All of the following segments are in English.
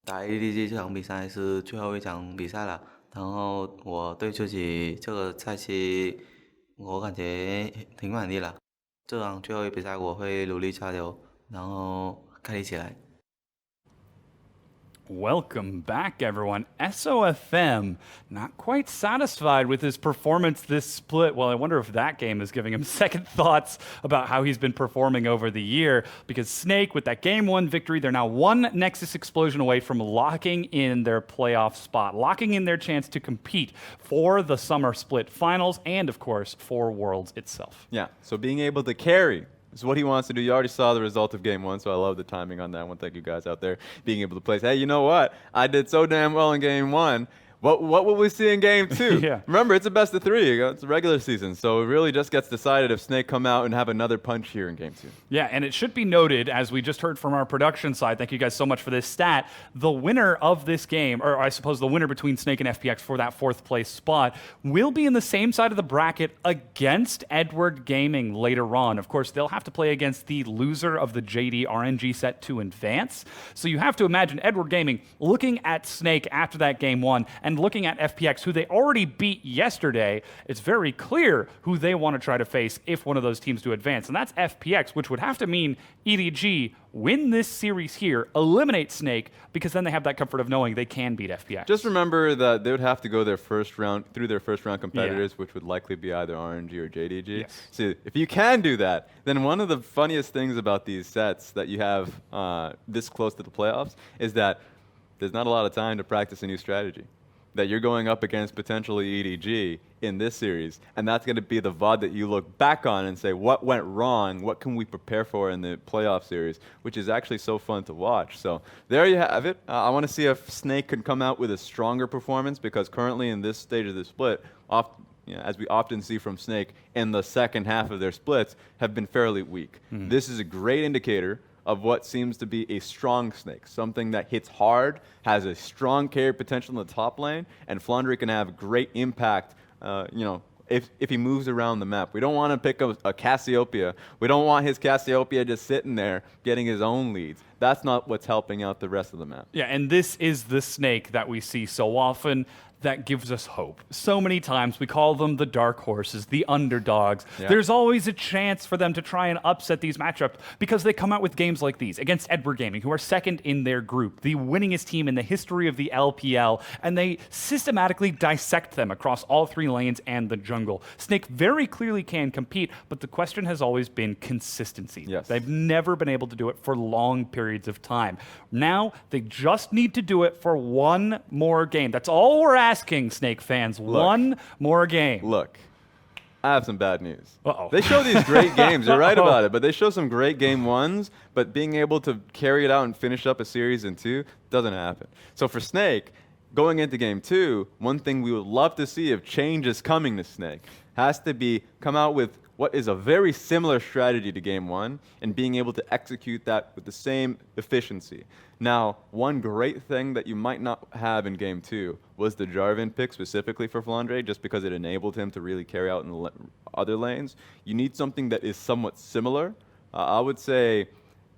打 EDG 这场比赛是最后一场比赛了，然后我对自己这个赛期，我感觉挺满意了。这场最后一比赛我会努力加油，然后开力起来。Welcome back, everyone. SOFM, not quite satisfied with his performance this split. Well, I wonder if that game is giving him second thoughts about how he's been performing over the year, because Snake, with that Game 1 victory, they're now one Nexus explosion away from locking in their playoff spot, locking in their chance to compete for the Summer Split Finals and, of course, for Worlds itself. Yeah, so being able to carry is what he wants to do. You already saw the result of game 1, so I love the timing on that one. Thank you guys out there being able to place. Hey, you know what? I did so damn well in game 1. What will we see in game 2? Yeah. Remember, it's a best of 3. It's a regular season, so it really just gets decided if Snake come out and have another punch here in game 2. Yeah, and it should be noted, as we just heard from our production side, thank you guys so much for this stat, the winner of this game, or I suppose the winner between Snake and FPX for that 4th place spot, will be in the same side of the bracket against Edward Gaming later on. Of course, they'll have to play against the loser of the JD RNG set to advance. So you have to imagine Edward Gaming looking at Snake after that game 1 and looking at FPX, who they already beat yesterday. It's very clear who they want to try to face if one of those teams do advance, and that's FPX, which would have to mean EDG win this series here, eliminate Snake, because then they have that comfort of knowing they can beat FPX. Just remember that they would have to go their first round through their first round competitors, which would likely be either RNG or JDG. Yes. So if you can do that, then one of the funniest things about these sets that you have this close to the playoffs is that there's not a lot of time to practice a new strategy. That you're going up against potentially EDG in this series, and that's going to be the VOD that you look back on and say, what went wrong? What can we prepare for in the playoff series? Which is actually so fun to watch. So there you have it. I want to see if Snake can come out with a stronger performance, because currently in this stage of the split, as we often see from Snake, in the second half of their splits, have been fairly weak. This is a great indicator of what seems to be a strong Snake, something that hits hard, has a strong carry potential in the top lane, and FLICKR can have great impact, if he moves around the map. We don't want to pick a Cassiopeia. We don't want his Cassiopeia just sitting there getting his own leads. That's not what's helping out the rest of the map. Yeah, and this is the Snake that we see so often that gives us hope. So many times we call them the dark horses, the underdogs. Yeah. There's always a chance for them to try and upset these matchups because they come out with games like these against Edward Gaming, who are second in their group, the winningest team in the history of the LPL, and they systematically dissect them across all 3 lanes and the jungle. Snake very clearly can compete, but the question has always been consistency. Yes. They've never been able to do it for long periods of time. Now, they just need to do it for one more game. That's all we're asking, Snake fans. One more game. Look, I have some bad news. Uh-oh. They show these great games. You're right about it, but they show some great game 1s, but being able to carry it out and finish up a series in 2 doesn't happen. So for Snake, going into game 2, one thing we would love to see if change is coming to Snake has to be come out with what is a very similar strategy to game 1 and being able to execute that with the same efficiency. Now, one great thing that you might not have in game 2 was the Jarvan pick specifically for FLICKR, just because it enabled him to really carry out in the other lanes. You need something that is somewhat similar. I would say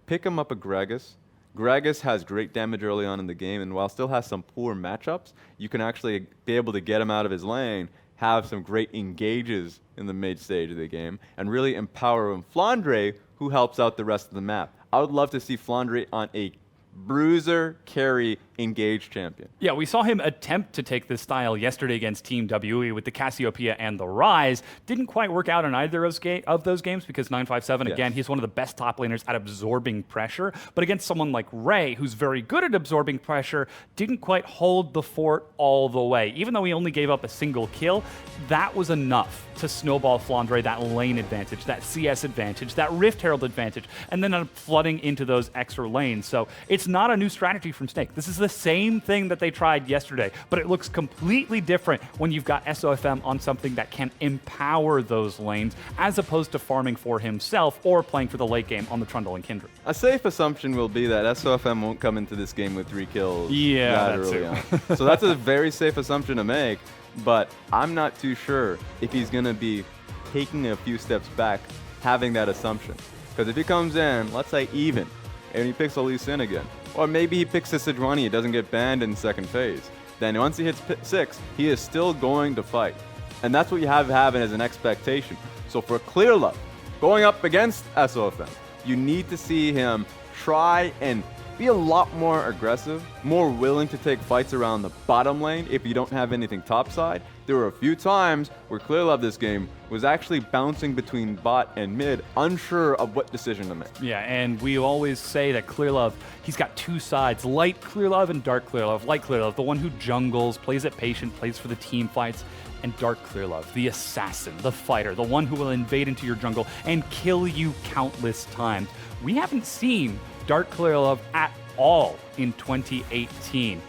pick him up a Gragas. Gragas has great damage early on in the game, and while still has some poor matchups, you can actually be able to get him out of his lane, have some great engages in the mid stage of the game, and really empower him. FLICKR, who helps out the rest of the map. I would love to see FLICKR on a bruiser, carry, engage champion. Yeah, we saw him attempt to take this style yesterday against Team WE with the Cassiopeia and the Ryze. Didn't quite work out in either of those games because 957, again, he's one of the best top laners at absorbing pressure. But against someone like Ray, who's very good at absorbing pressure, didn't quite hold the fort all the way. Even though he only gave up a single kill, that was enough to snowball FLICKR that lane advantage, that CS advantage, that Rift Herald advantage, and then flooding into those extra lanes. So it's not a new strategy from Snake. This is the same thing that they tried yesterday, but it looks completely different when you've got SOFM on something that can empower those lanes as opposed to farming for himself or playing for the late game on the Trundle and Kindred. A safe assumption will be that SOFM won't come into this game with 3 kills. Yeah, that too. So that's a very safe assumption to make, but I'm not too sure if he's going to be taking a few steps back, having that assumption. Because if he comes in, let's say even, and he picks a Lee Sin again, Or maybe he picks a Sejuani, it doesn't get banned in second phase. Then once he hits 6, he is still going to fight. And that's what you have having as an expectation. So for ClearLove, going up against SOFM, you need to see him try and be a lot more aggressive, more willing to take fights around the bottom lane if you don't have anything topside. There were a few times where ClearLove this game was actually bouncing between bot and mid, unsure of what decision to make. Yeah, and we always say that ClearLove, he's got two sides, light ClearLove and dark ClearLove. Light ClearLove, the one who jungles, plays it patient, plays for the team fights, and dark ClearLove, the assassin, the fighter, the one who will invade into your jungle and kill you countless times. We haven't seen dark ClearLove at all in 2018.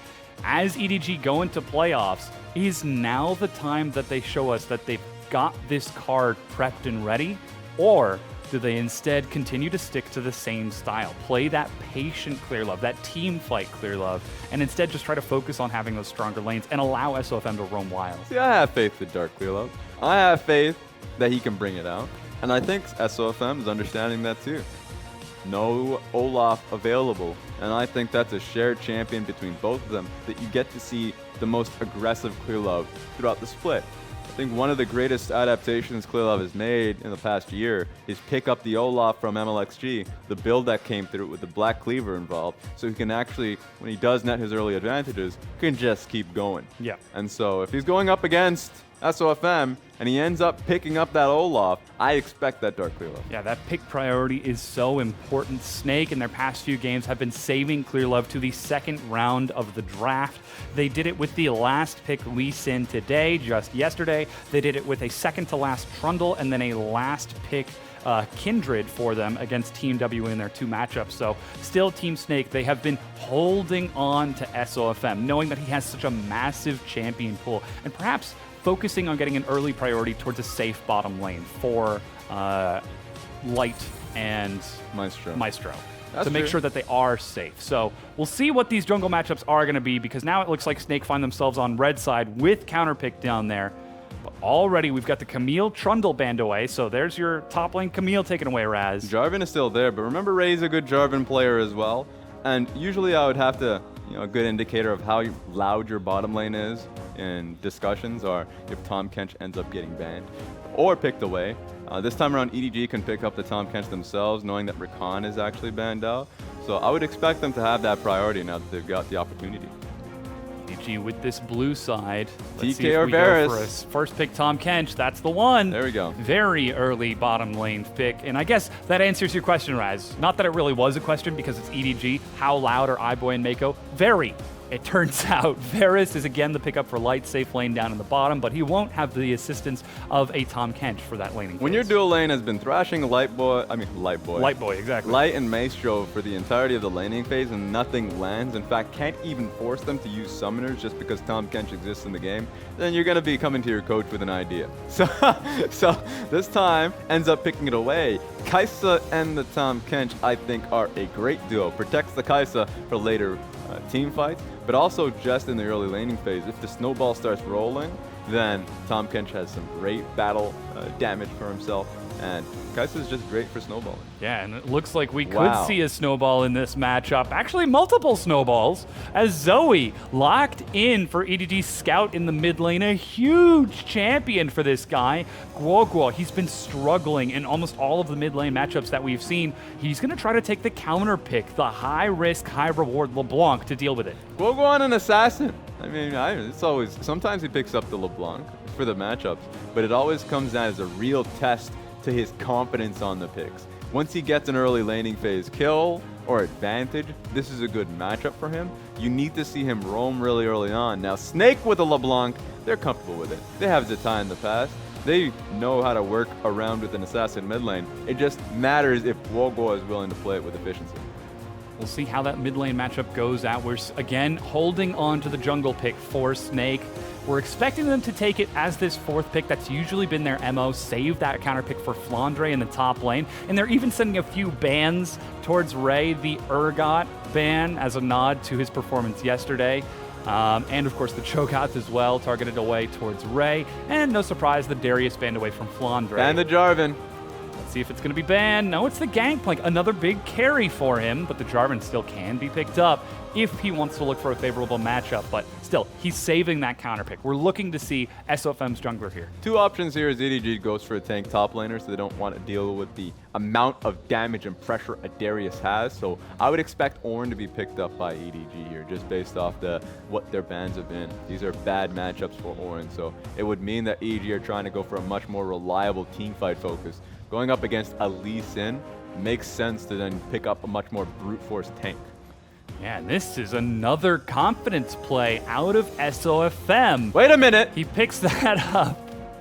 As EDG go into playoffs, is now the time that they show us that they've got this card prepped and ready, or do they instead continue to stick to the same style, play that patient ClearLove, that team fight ClearLove, and instead just try to focus on having those stronger lanes and allow SOFM to roam wild? See, I have faith in Dark ClearLove. I have faith that he can bring it out, and I think SOFM is understanding that too. No Olaf available, and I think that's a shared champion between both of them that you get to see the most aggressive ClearLove throughout the split. I think one of the greatest adaptations ClearLove has made in the past year is pick up the Olaf from MLXG, the build that came through with the Black Cleaver involved, so he can actually, when he does net his early advantages, can just keep going. Yeah. And so if he's going up against SOFM and he ends up picking up that Olaf, I expect that Dark ClearLove. Yeah, that pick priority is so important. Snake in their past few games have been saving ClearLove to the second round of the draft. They did it with the last pick Lee Sin today, just yesterday. They did it with a second to last Trundle and then a last pick Kindred for them against Team W in their two matchups. So still Team Snake, they have been holding on to SOFM, knowing that he has such a massive champion pool, and perhaps focusing on getting an early priority towards a safe bottom lane for Light and Maestro. That's to make true. sure that they are safe. So we'll see what these jungle matchups are going to be, because now it looks like Snake find themselves on red side with counterpick down there. But already we've got the Camille Trundle banned away, so there's your top lane Camille taken away, Raz. Jarvan is still there, but remember Ray's a good Jarvan player as well. And usually I would have to, a good indicator of how loud your bottom lane is in discussions are if Tahm Kench ends up getting banned or picked away. This time around, EDG can pick up the Tahm Kench themselves, knowing that Rakan is actually banned out. So I would expect them to have that priority now that they've got the opportunity. EDG with this blue side. Let's see TK if or we go Varus. for his first pick, Tahm Kench. That's the one. There we go. Very early bottom lane pick. And I guess that answers your question, Raz. Not that it really was a question because it's EDG. How loud are iBoy and Mako? Very. It turns out Varus is again the pickup for Light, safe lane down in the bottom, but he won't have the assistance of a Tahm Kench for that laning When phase. your dual lane has been thrashing Light Boy, exactly. Light and Maestro for the entirety of the laning phase and nothing lands, in fact can't even force them to use summoners just because Tahm Kench exists in the game, then you're going to be coming to your coach with an idea. So this time ends up picking it away. Kai'Sa and the Tahm Kench, I think, are a great duo. Protects the Kai'Sa for later team fights, but also just in the early laning phase. If the snowball starts rolling, then Tahm Kench has some great battle damage for himself, and Kai'Sa is just great for snowballing. Yeah, and it looks like we Wow. could see a snowball in this matchup. Actually, multiple snowballs, as Zoe locked in for EDG Scout in the mid lane. A huge champion for this guy. Guoguo, he's been struggling in almost all of the mid lane matchups that we've seen. He's going to try to take the counter pick, the high risk, high reward LeBlanc to deal with it. We'll go on an assassin. I mean, it's always, sometimes he picks up the LeBlanc for the matchups, but it always comes down as a real test to his confidence on the picks. Once he gets an early laning phase kill or advantage, this is a good matchup for him. You need to see him roam really early on. Now, Snake with a LeBlanc, they're comfortable with it. They have Zeta in the past. They know how to work around with an assassin mid lane. It just matters if Guoguo is willing to play it with efficiency. We'll see how that mid lane matchup goes out. We're, again, holding on to the jungle pick for Snake. We're expecting them to take it as this fourth pick. That's usually been their MO. Save that counter pick for Flandre in the top lane. And they're even sending a few bans towards Ray, the Urgot ban, as a nod to his performance yesterday. And of course the Cho'Gath as well, targeted away towards Ray. And no surprise, the Darius banned away from Flandre. And the Jarvan. Let's see if it's going to be banned. No, it's the Gangplank. Another big carry for him, but the Jarvan still can be picked up if he wants to look for a favorable matchup. But still, he's saving that counter pick. We're looking to see SOFM's jungler here. Two options here is EDG goes for a tank top laner, so they don't want to deal with the amount of damage and pressure a Darius has. So I would expect Ornn to be picked up by EDG here, just based off what their bans have been. These are bad matchups for Ornn, so it would mean that EDG are trying to go for a much more reliable teamfight focus. Going up against a Lee Sin makes sense to then pick up a much more brute force tank. Yeah, and this is another confidence play out of SOFM. Wait a minute! He picks that up.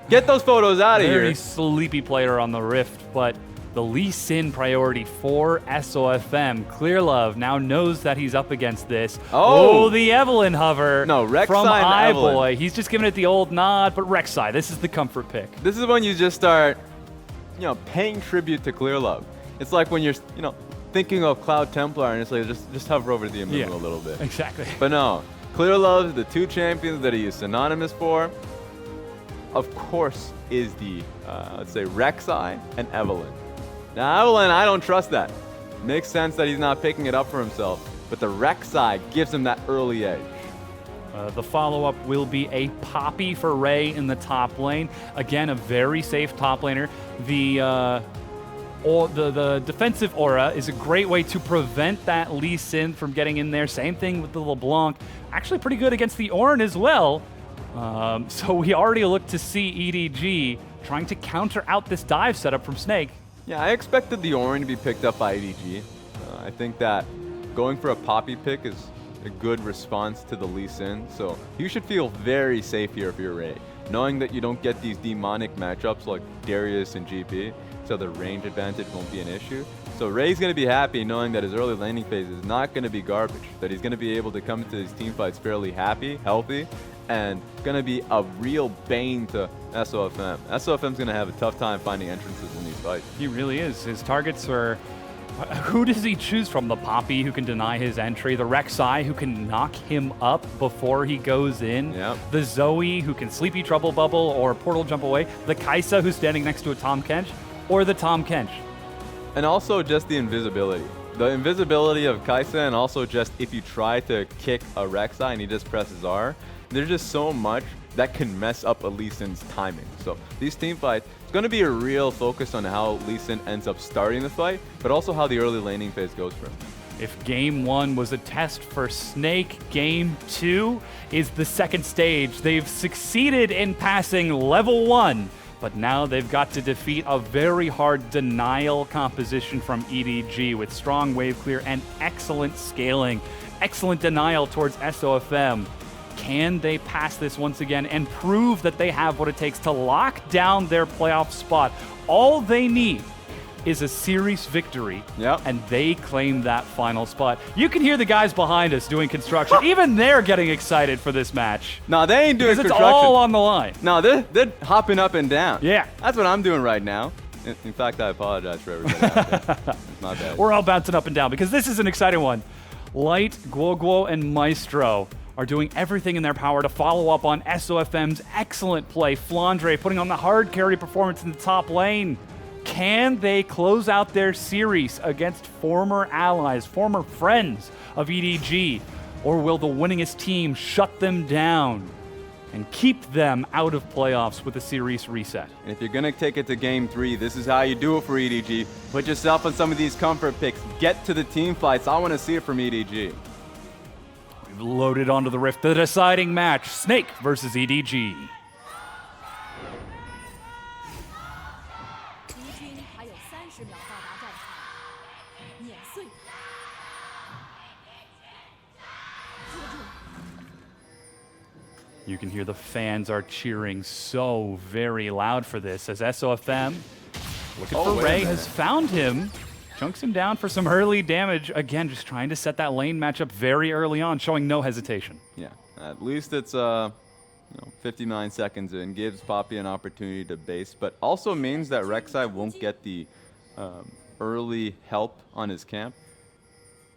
Get those photos out of here! Very sleepy player on the Rift, but the Lee Sin priority for SOFM. Clearlove now knows that he's up against this. Oh, the Evelyn hover from iBoy. He's just giving it the old nod, but Rek'Sai, this is the comfort pick. This is when you just start, paying tribute to Clearlove. It's like when you're, thinking of Cloud Templar and it's like just hover over the Amumu a little bit. Exactly. But no, Clearlove, the two champions that he is synonymous for, of course, is the, let's say, Rek'Sai and Evelyn. Now, Evelyn, I don't trust that. Makes sense that he's not picking it up for himself, but the Rek'Sai gives him that early edge. The follow-up will be a Poppy for Ray in the top lane. Again, a very safe top laner. The defensive aura is a great way to prevent that Lee Sin from getting in there. Same thing with the LeBlanc. Actually pretty good against the Ornn as well. So we already look to see EDG trying to counter out this dive setup from Snake. Yeah, I expected the Ornn to be picked up by EDG. I think that going for a Poppy pick is a good response to the Lee Sin. So you should feel very safe here if you're Ray, knowing that you don't get these demonic matchups like Darius and GP. So the range advantage won't be an issue. So Ray's going to be happy knowing that his early laning phase is not going to be garbage, that he's going to be able to come into these team fights fairly happy, healthy, and going to be a real bane to SOFM. SOFM's going to have a tough time finding entrances in these fights. He really is. His targets are... Who does he choose from? The Poppy, who can deny his entry. The Rek'Sai, who can knock him up before he goes in. Yep. The Zoe, who can Sleepy Trouble Bubble or Portal Jump away. The Kaisa, who's standing next to a Tahm Kench. Or the Tahm Kench. And also just the invisibility. The invisibility of Kaisa, and also just if you try to kick a Rek'Sai and he just presses R, there's just so much that can mess up a Lee Sin's timing. So these team fights, it's going to be a real focus on how Lee Sin ends up starting the fight, but also how the early laning phase goes for him. If Game 1 was a test for Snake, Game 2 is the second stage. They've succeeded in passing level 1, but now they've got to defeat a very hard denial composition from EDG with strong wave clear and excellent scaling. Excellent denial towards SOFM. Can they pass this once again and prove that they have what it takes to lock down their playoff spot? All they need is a series victory, and they claim that final spot. You can hear the guys behind us doing construction. Even they're getting excited for this match. No, they ain't doing construction. It's all on the line. No, they're hopping up and down. Yeah. That's what I'm doing right now. In fact, I apologize for everybody out there. It's my bad. We're all bouncing up and down because this is an exciting one. Light, Guoguo, and Maestro are doing everything in their power to follow up on SOFM's excellent play. Flandre putting on the hard carry performance in the top lane. Can they close out their series against former allies, former friends of EDG? Or will the winningest team shut them down and keep them out of playoffs with a series reset? And if you're going to take it to Game 3, this is how you do it for EDG. Put yourself on some of these comfort picks. Get to the team fights. I want to see it from EDG. We've loaded onto the Rift, the deciding match, Snake versus EDG. You can hear the fans are cheering so very loud for this as SOFM, looking for Ray, has found him. Chunks him down for some early damage. Again, just trying to set that lane matchup very early on, showing no hesitation. Yeah, at least it's 59 seconds in, gives Poppy an opportunity to base, but also means that Rek'Sai won't get the early help on his camp.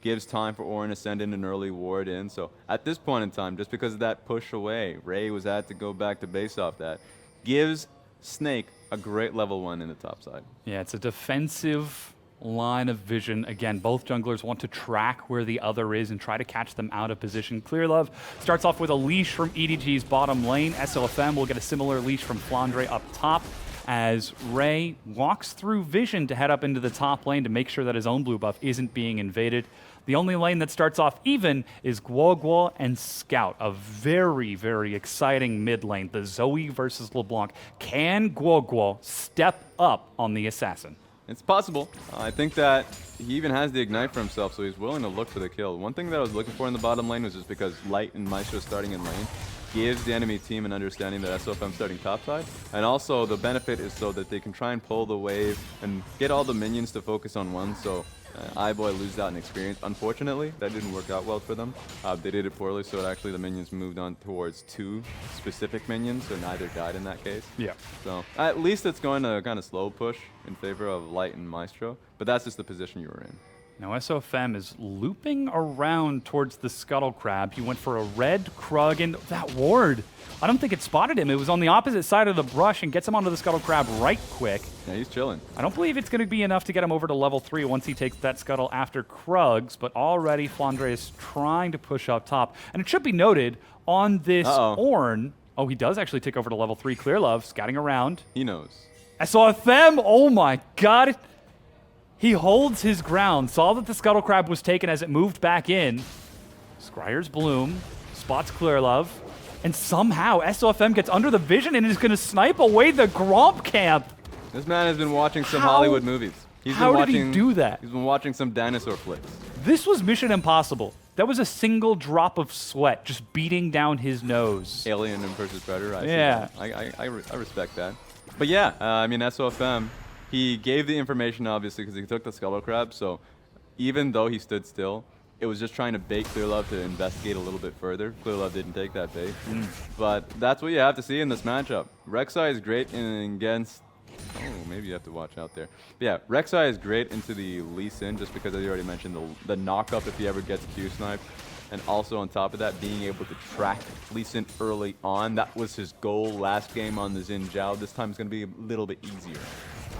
Gives time for Ornn to send in an early ward in. So at this point in time, just because of that push away, Ray was had to go back to base off that. Gives Snake, a great level 1 in the top side. Yeah, it's a defensive line of vision. Again, both junglers want to track where the other is and try to catch them out of position. Clearlove starts off with a leash from EDG's bottom lane. SOFM will get a similar leash from FLICKR up top as Ray walks through vision to head up into the top lane to make sure that his own blue buff isn't being invaded. The only lane that starts off even is Guo and Scout, a very, very exciting mid lane. The Zoe versus LeBlanc. Can Guo step up on the assassin? It's possible. I think that he even has the ignite for himself, so he's willing to look for the kill. One thing that I was looking for in the bottom lane was just because Light and Maestro starting in lane gives the enemy team an understanding that SOFM starting topside. And also the benefit is so that they can try and pull the wave and get all the minions to focus on one, so iBoy loses out in experience. Unfortunately, that didn't work out well for them. They did it poorly, so actually the minions moved on towards 2 specific minions, so neither died in that case. Yeah. So at least it's going to kind of slow push in favor of Light and Maestro, but that's just the position you were in. Now SOFM is looping around towards the Scuttle Crab. He went for a red Krug, and that ward, I don't think it spotted him. It was on the opposite side of the brush and gets him onto the Scuttle Crab right quick. Yeah, he's chilling. I don't believe it's going to be enough to get him over to level 3 once he takes that Scuttle after Krugs, but already FLICKR is trying to push up top. And it should be noted, on this Ornn, oh, he does actually take over to level 3. Clearlove, scouting around. He knows. SOFM, oh my god. He holds his ground, saw that the Scuttle Crab was taken as it moved back in. Scryer's Bloom, spots Clearlove, and somehow SOFM gets under the vision and is going to snipe away the Gromp camp. This man has been watching some Hollywood movies. How did he do that? He's been watching some dinosaur flicks. This was Mission Impossible. That was a single drop of sweat just beating down his nose. Alien versus Predator. Yeah. I respect that. But yeah, I mean, SOFM, he gave the information, obviously, because he took the Scuttle Crab, so even though he stood still, it was just trying to bait Clearlove to investigate a little bit further. Clearlove didn't take that bait. But that's what you have to see in this matchup. Rek'Sai is great against... Oh, maybe you have to watch out there. But yeah, Rek'Sai is great into the Lee Sin, just because, as you already mentioned, the knock-up if he ever gets Q-sniped. And also on top of that, being able to track Lee Sin early on. That was his goal last game on the Xin Zhao. This time it's going to be a little bit easier.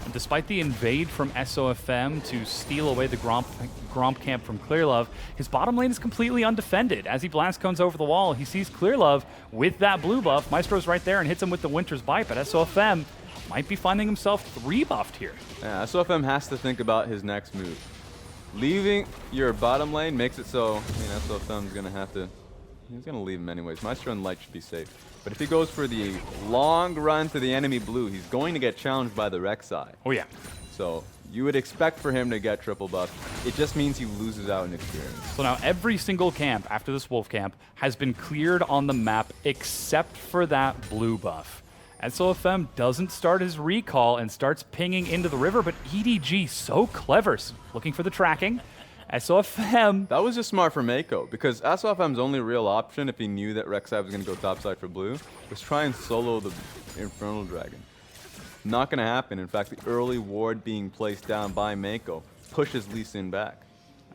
And despite the invade from SOFM to steal away the Gromp camp from Clearlove, his bottom lane is completely undefended. As he blast cones over the wall, he sees Clearlove with that blue buff. Maestro's right there and hits him with the Winter's Bite, but SOFM might be finding himself 3-buffed here. Yeah, SOFM has to think about his next move. Leaving your bottom lane makes it so, SOFM's going to have to... He's going to leave him anyways. Maestro and Light should be safe. But if he goes for the long run to the enemy blue, he's going to get challenged by the Rek'Sai. Oh, yeah. So you would expect for him to get triple buff. It just means he loses out in experience. So now every single camp after this wolf camp has been cleared on the map except for that blue buff. SOFM doesn't start his recall and starts pinging into the river, but EDG, so clever, looking for the tracking. SOFM. That was just smart for Mako, because SOFM's only real option, if he knew that Rek'Sai was going to go topside for blue, was try and solo the Infernal Dragon. Not going to happen. In fact, the early ward being placed down by Mako pushes Lee Sin back.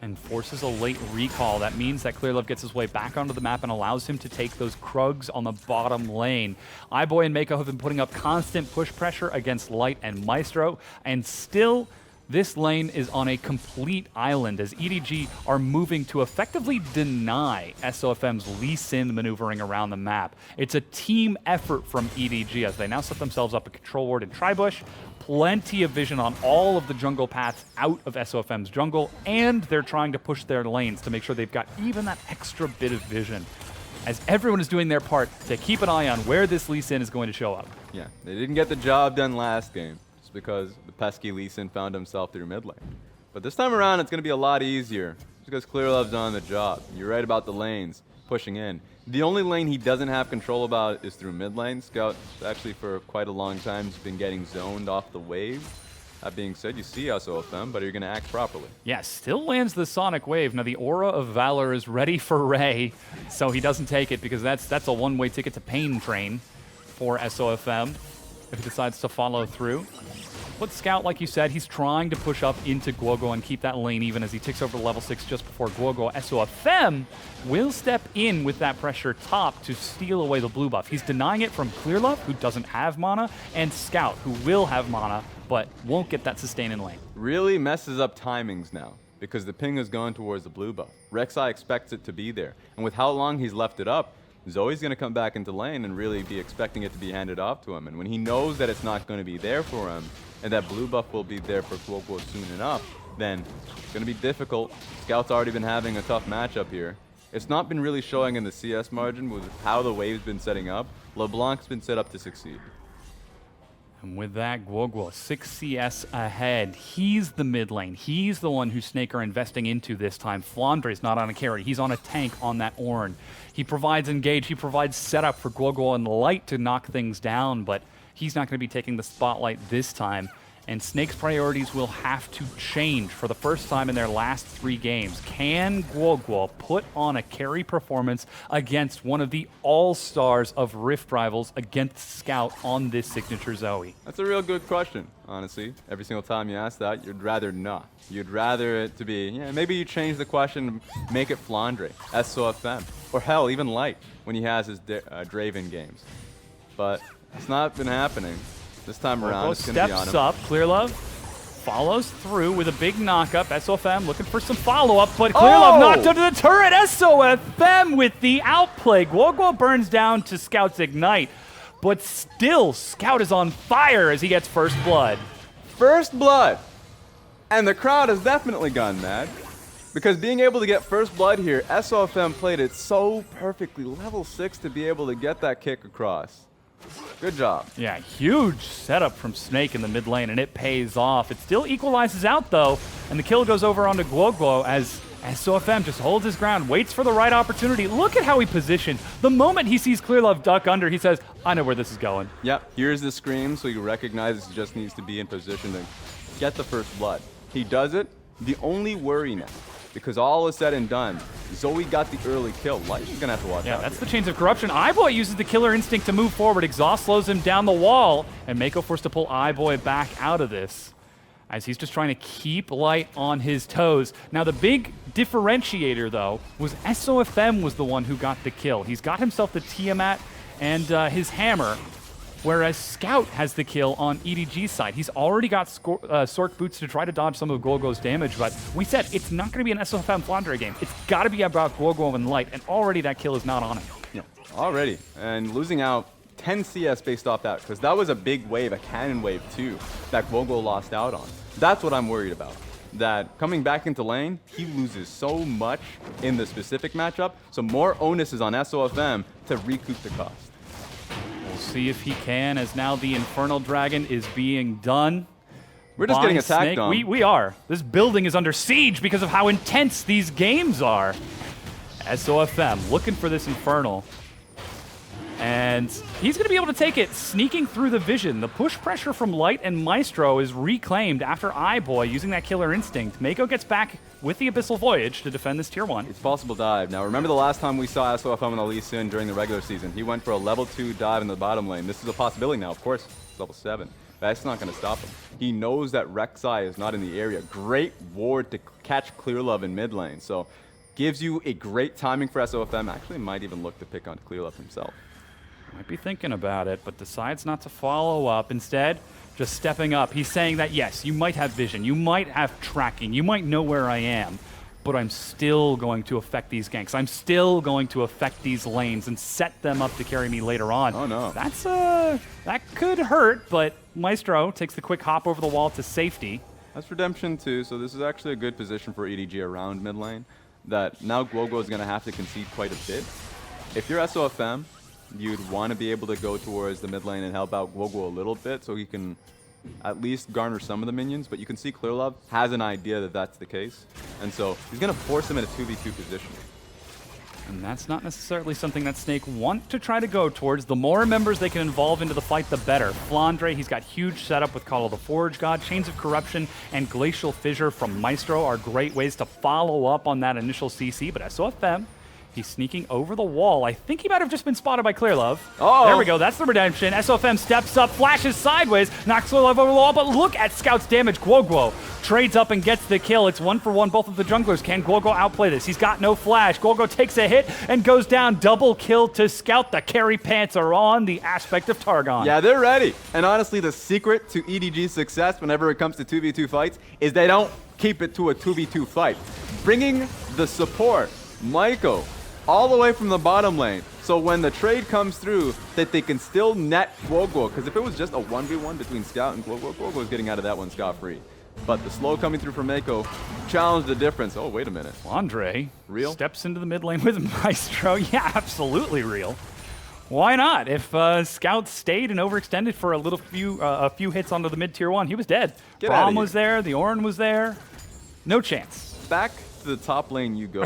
And forces a late recall. That means that Clearlove gets his way back onto the map and allows him to take those Krugs on the bottom lane. iBoy and Mako have been putting up constant push pressure against Light and Maestro, and still this lane is on a complete island as EDG are moving to effectively deny SOFM's Lee Sin maneuvering around the map. It's a team effort from EDG as they now set themselves up a control ward in Tribush. Plenty of vision on all of the jungle paths out of SOFM's jungle, and they're trying to push their lanes to make sure they've got even that extra bit of vision, as everyone is doing their part to keep an eye on where this Lee Sin is going to show up. Yeah, they didn't get the job done last game. It's because the pesky Lee Sin found himself through mid lane. But this time around, it's going to be a lot easier, because Clearlove's on the job. You're right about the lanes pushing in. The only lane he doesn't have control about is through mid lane. Scout, actually for quite a long time, has been getting zoned off the wave. That being said, you see SOFM, but you're going to act properly. Yeah, still lands the Sonic Wave. Now the Aura of Valor is ready for Ray, so he doesn't take it because that's a one-way ticket to Pain Train for SOFM if he decides to follow through. But Scout, like you said, he's trying to push up into Guoguo and keep that lane even as he ticks over to level 6 just before Guoguo. SOFM will step in with that pressure top to steal away the blue buff. He's denying it from Clearlove, who doesn't have mana, and Scout, who will have mana, but won't get that sustain in lane. Really messes up timings now, because the ping is going towards the blue buff. Rek'Sai expects it to be there. And with how long he's left it up, Zoe's going to come back into lane and really be expecting it to be handed off to him. And when he knows that it's not going to be there for him, and that blue buff will be there for Guoguo soon enough, then it's going to be difficult. Scout's already been having a tough matchup here. It's not been really showing in the CS margin with how the wave's been setting up. LeBlanc's been set up to succeed. And with that, Guoguo, 6 CS ahead. He's the mid lane. He's the one who Snake are investing into this time. FLICKR's not on a carry. He's on a tank on that Ornn. He provides engage. He provides setup for Guoguo and Light to knock things down, but he's not going to be taking the spotlight this time. And Snake's priorities will have to change for the first time in their last 3 games. Can Guoguo put on a carry performance against one of the all-stars of Rift Rivals against Scout on this signature Zoe? That's a real good question, honestly. Every single time you ask that, you'd rather not. You'd rather it to be, yeah, maybe you change the question, make it FLICKR, SOFM, or hell, even Light when he has his Draven games. But it's not been happening. This time around, it's going to be on him. Steps up, Clearlove follows through with a big knock-up. SOFM looking for some follow-up, but Clearlove knocked under the turret. SOFM with the outplay. Guoguo burns down to Scout's Ignite, but still, Scout is on fire as he gets first blood. First blood! And the crowd has definitely gone mad. Because being able to get first blood here, SOFM played it so perfectly. Level 6 to be able to get that kick across. Good job. Yeah, huge setup from Snake in the mid lane, and it pays off. It still equalizes out, though, and the kill goes over onto Guoguo as SOFM just holds his ground, waits for the right opportunity. Look at how he positioned. The moment he sees Clearlove duck under, he says, I know where this is going. Yep, here's the scream, so you recognize he just needs to be in position to get the first blood. He does it. The only worry now, because all is said and done, Zoe got the early kill. Light's gonna have to watch out. Yeah, that's the Chains of Corruption. Eyeboy uses the killer instinct to move forward. Exhaust slows him down the wall, and Mako forced to pull Eyeboy back out of this, as he's just trying to keep Light on his toes. Now, the big differentiator, though, was SOFM was the one who got the kill. He's got himself the Tiamat and his hammer, whereas Scout has the kill on EDG's side. He's already got Sork boots to try to dodge some of Guoguo's damage, but we said it's not going to be an SOFM FLICKR game. It's got to be about Guoguo and Light, and already that kill is not on him. Yeah, already. And losing out 10 CS based off that, because that was a big wave, a cannon wave too, that Guoguo lost out on. That's what I'm worried about. That coming back into lane, he loses so much in the specific matchup, so more onus is on SOFM to recoup the cost. We'll see if he can, as now the Infernal Dragon is being done. We're just getting attacked Snake. on. We are. This building is under siege because of how intense these games are. SOFM looking for this Infernal. And he's going to be able to take it, sneaking through the vision. The push pressure from Light and Maestro is reclaimed after Eyeboy using that killer instinct. Mako gets back with the Abyssal Voyage to defend this tier 1. It's possible dive. Now, remember the last time we saw SOFM on the Lee Sin during the regular season? He went for a level 2 dive in the bottom lane. This is a possibility now, of course, it's level 7. That's not going to stop him. He knows that Rek'Sai is not in the area. Great ward to catch Clearlove in mid lane. So, gives you a great timing for SOFM. Actually, might even look to pick on Clearlove himself. Might be thinking about it, but decides not to follow up. Instead, just stepping up. He's saying that, yes, you might have vision, you might have tracking, you might know where I am, but I'm still going to affect these ganks. I'm still going to affect these lanes and set them up to carry me later on. Oh, no. That's, that could hurt, but Maestro takes the quick hop over the wall to safety. That's Redemption too, so this is actually a good position for EDG around mid lane, that now Guoguo is going to have to concede quite a bit. If you're SOFM, you'd want to be able to go towards the mid lane and help out Guoguo a little bit so he can at least garner some of the minions, but you can see Clearlove has an idea that that's the case, and so he's going to force him in a 2v2 position. And that's not necessarily something that Snake want to try to go towards. The more members they can involve into the fight, the better. FLICKR, he's got huge setup with Call of the Forge God, Chains of Corruption, and Glacial Fissure from Maestro are great ways to follow up on that initial CC, but SOFM, He's sneaking over the wall. I think he might have just been spotted by ClearLove. Oh. There we go. That's the redemption. SOFM steps up, flashes sideways, knocks ClearLove over the wall, but look at Scout's damage. Guoguo trades up and gets the kill. It's 1-for-1, both of the junglers. Can Guoguo outplay this? He's got no flash. Guoguo takes a hit and goes down. Double kill to Scout. The carry pants are on. The aspect of Targon. Yeah, they're ready. And honestly, the secret to EDG's success whenever it comes to 2v2 fights is they don't keep it to a 2v2 fight. Bringing the support, Maiko, all the way from the bottom lane, so when the trade comes through, that they can still net Guoguo, because if it was just a 1v1 between Scout and Guoguo, Guoguo's getting out of that one scot-free. But the slow coming through from Maiko challenged the difference. Oh, wait a minute. Andre Real? steps into the mid lane with Maestro. Yeah, absolutely real. Why not? If Scout stayed and overextended for a few hits onto the mid-tier 1, he was dead. Get outta Braum here. was there, the Ornn was there. No chance. Back to the top lane you go.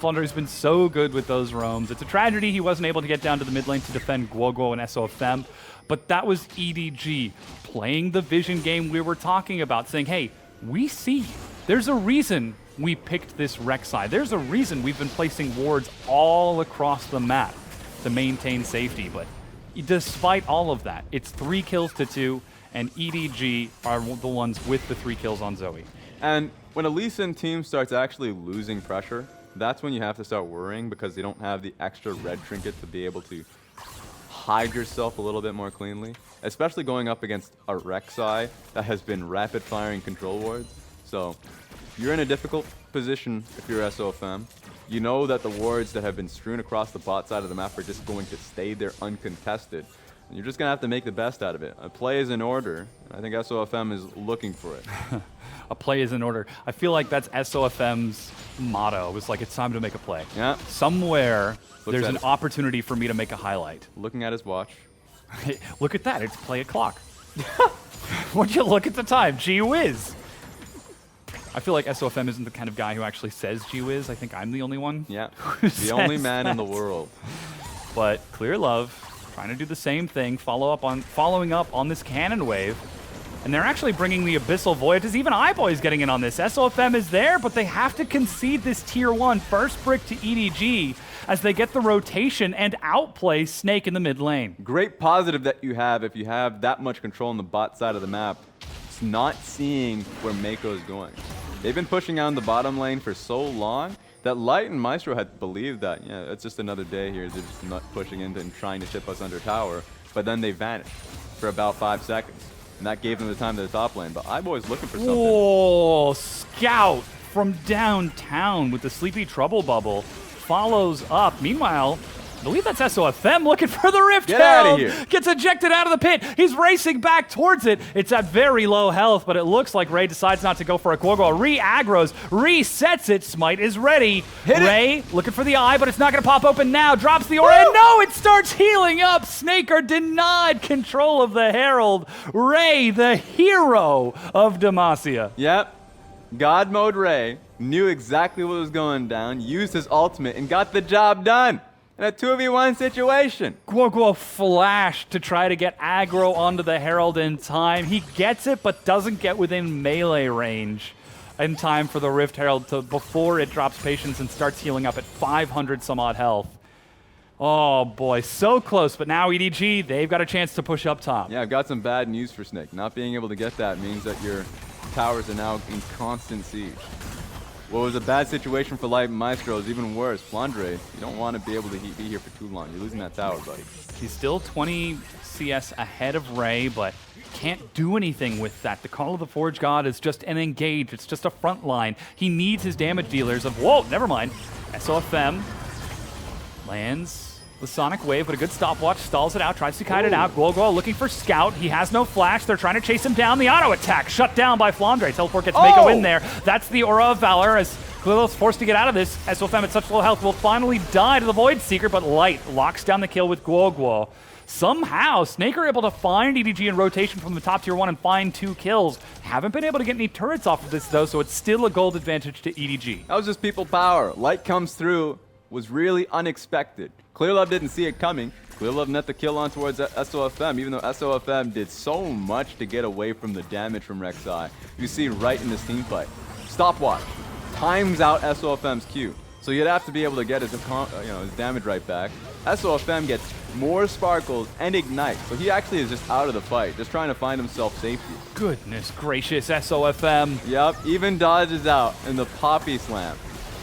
Flandre's been so good with those roams. It's a tragedy he wasn't able to get down to the mid lane to defend Guoguo and SOFM, but that was EDG playing the vision game we were talking about, saying, hey, we see you. There's a reason we picked this Rek'Sai. There's a reason we've been placing wards all across the map to maintain safety, but despite all of that, it's 3 kills to 2, and EDG are the ones with the 3 kills on Zoe. And when a Lee Sin team starts actually losing pressure, that's when you have to start worrying, because they don't have the extra red trinket to be able to hide yourself a little bit more cleanly, especially going up against a Rek'Sai that has been rapid firing control wards. So you're in a difficult position if you're SOFM. You know that the wards that have been strewn across the bot side of the map are just going to stay there uncontested. And you're just going to have to make the best out of it. A play is in order. I think SOFM is looking for it. A play is in order. I feel like that's SOFM's motto. It's like, it's time to make a play. Yeah. Somewhere, there's an it. opportunity for me to make a highlight. Looking at his watch. Hey, look at that. It's play o'clock. Would you look at the time? Gee whiz. I feel like SOFM isn't the kind of guy who actually says gee whiz. I think I'm the only one. Yeah. who The only says man in the that. world. But ClearLove trying to do the same thing, following up on this cannon wave. And they're actually bringing the Abyssal Voyages. Even iBoy's getting in on this. SOFM is there, but they have to concede this tier 1 first brick to EDG as they get the rotation and outplay Snake in the mid lane. Great positive that you have if you have that much control on the bot side of the map. It's not seeing where Mako is going. They've been pushing out in the bottom lane for so long that Light and Maestro had believed that, yeah, it's just another day here. They're just not pushing into and trying to chip us under tower. But then they vanished for about 5 seconds. And that gave them the time to the top lane. But iBoy's looking for something. Oh, Scout from downtown with the Sleepy Trouble Bubble follows up. Meanwhile, I believe that's SOFM looking for the Rift Get outta Herald. here. Gets ejected out of the pit. He's racing back towards it. It's at very low health, but it looks like Ray decides not to go for a Guoguo. Re-aggros, resets it. Smite is ready. Ray looking for the eye, but it's not going to pop open now. Drops the aura, and no, it starts healing up. Snake are denied control of the Herald. Ray, the hero of Demacia. Yep. God mode Ray knew exactly what was going down, used his ultimate, and got the job done. In a 2v1 situation. Guoguo flashed to try to get aggro onto the Herald in time. He gets it, but doesn't get within melee range in time for the Rift Herald before it drops patience and starts healing up at 500 some odd health. Oh boy, so close, but now EDG, they've got a chance to push up top. Yeah, I've got some bad news for Snake. Not being able to get that means that your towers are now in constant siege. What was a bad situation for Light and Maestro is even worse. Flandre, you don't want to be able to be here for too long. You're losing that tower, buddy. He's still 20 CS ahead of Ray, but can't do anything with that. The Call of the Forge God is just an engage. It's just a front line. He needs his damage dealers of, whoa, never mind. SOFM lands the Sonic Wave, but a good stopwatch, stalls it out, tries to kite it out. Guoguo looking for Scout. He has no flash. They're trying to chase him down. The auto attack shut down by Flandre. Teleport gets Mako in there. That's the Aura of Valor as ClearLove's forced to get out of this. SOFM at such low health will finally die to the Void Seeker, but Light locks down the kill with Guoguo. Somehow, Snake are able to find EDG in rotation from the top tier 1 and find 2 kills. Haven't been able to get any turrets off of this, though, so it's still a gold advantage to EDG. That was just people power. Light comes through, was really unexpected. ClearLove didn't see it coming. ClearLove net the kill on towards SOFM, even though SOFM did so much to get away from the damage from Rek'Sai. You see right in this team fight. Stopwatch times out SOFM's Q. So you'd have to be able to get his, his damage right back. SOFM gets more sparkles and ignite, so he actually is just out of the fight, just trying to find himself safety. Goodness gracious, SOFM. Yep, even dodges out in the Poppy Slam.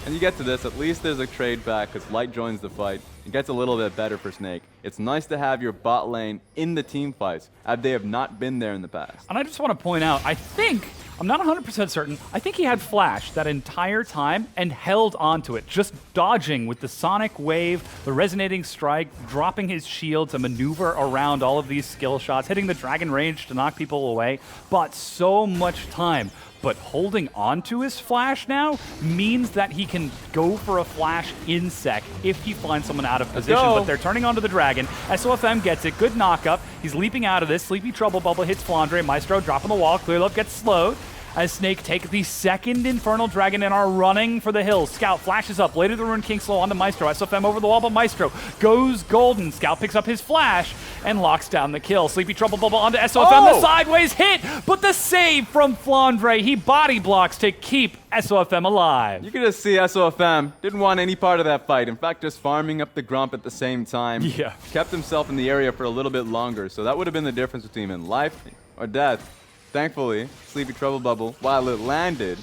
And you get to this, at least there's a trade back because Light joins the fight. It gets a little bit better for Snake. It's nice to have your bot lane in the team fights, as they have not been there in the past. And I just want to point out, I'm not 100% certain, I think he had Flash that entire time and held onto it, just dodging with the Sonic Wave, the Resonating Strike, dropping his shield to maneuver around all of these skill shots, hitting the Dragon Range to knock people away, but so much time. But holding on to his Flash now means that he can go for a Flash in sec if he finds someone out of position. But they're turning onto the Dragon. SOFM gets it. Good knockup. He's leaping out of this. Sleepy Trouble Bubble hits FLICKR. Maestro dropping the wall. Clearlove gets slowed as Snake take the second Infernal Dragon and are running for the hills. Scout flashes up. Later the Ruined King slow onto Maestro. SOFM over the wall, but Maestro goes golden. Scout picks up his Flash and locks down the kill. Sleepy Trouble Bubble onto SOFM. The sideways hit, but the save from FLICKR. He body blocks to keep SOFM alive. You can just see SOFM didn't want any part of that fight. In fact, just farming up the Grump at the same time. Yeah. Kept himself in the area for a little bit longer. So that would have been the difference between him in life or death. Thankfully, Sleepy Trouble Bubble, while it landed,